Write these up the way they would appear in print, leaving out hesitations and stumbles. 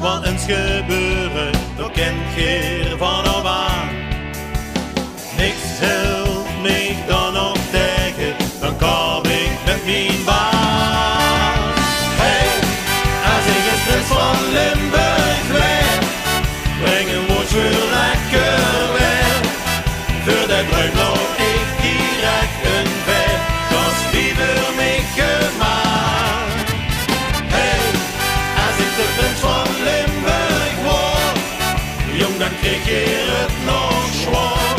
wat eens gebeuren, dat kent je van op aan. Niks helpt me dan nog tegen, dan kom ik met mijn baan. Hey, als ik eens prins van Limburg ben, breng een woord voor lekker weg. Voor dat bruin loop ik direct een vet, dat is wie voor mij gemaakt. Hey, als ik de prins van Limburg word, jong dan kreeg je het nog zwaar.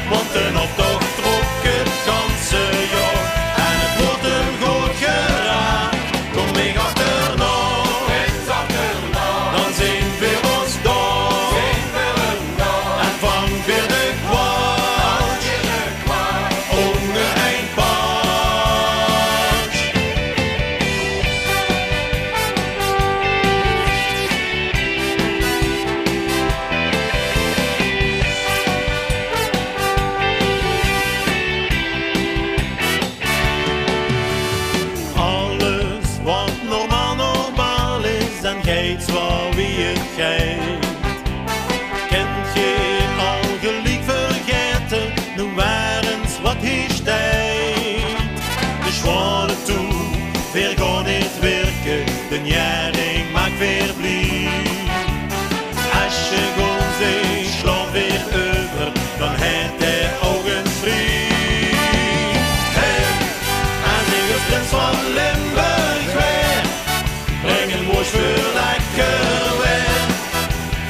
Want een optocht trok het ganse jaar en het wordt hem goed geraakt. Kom ik achterna, dan zien we ons daar en vang weer de kwaad, onge een paard. Alles wat normaal is en geeft waar wie het geeft. Kent je al gelijk vergeten, nu warens wat hier steekt. De schwane toe, weer gewoon niet werken, de jaring maakt weer blief. Als je gewoon zegt, slaap weer over, dan heeft hij ogen vrij. Hey, als ik als prins van Limburg weer, breng een woord voor lekker weer.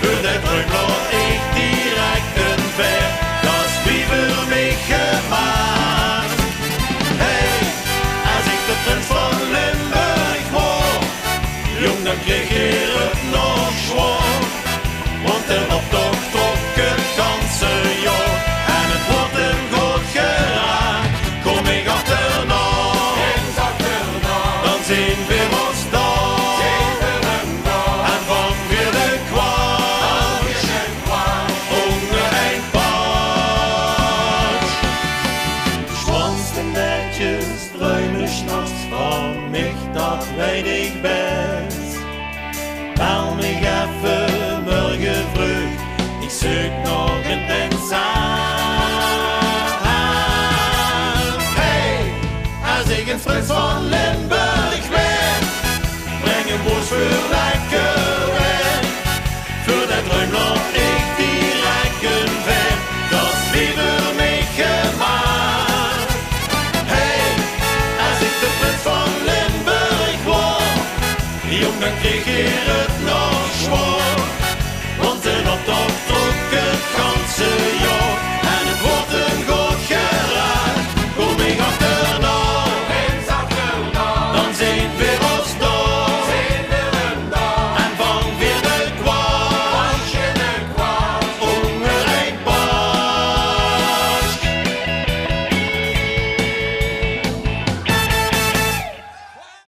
Voor dat bruin laat ik direct een ver, dat is wie voor mij gemaakt. Hey, als ik de prins van Limburg word, jong dan kreeg je het nog zwaar. Want een optocht trok het ganse jaar en het wordt hem goed geraakt. Kom ik achterna, dan zien we ons daar en van weer de kwaad, onge een paard. Schwanste netjes, druine s'nachts van mich, dat weet ik best. Bel mich even morgen vroeg, ik zoek nog een pensant. Hey, als ik een prins van Limburg ben, breng een woord voor lekker weg. Voor dat ruim loop ik direct een vet, dat is wie voor mij gemaakt. Hey, als ik de prins van Limburg word, jong dan kreeg je het nog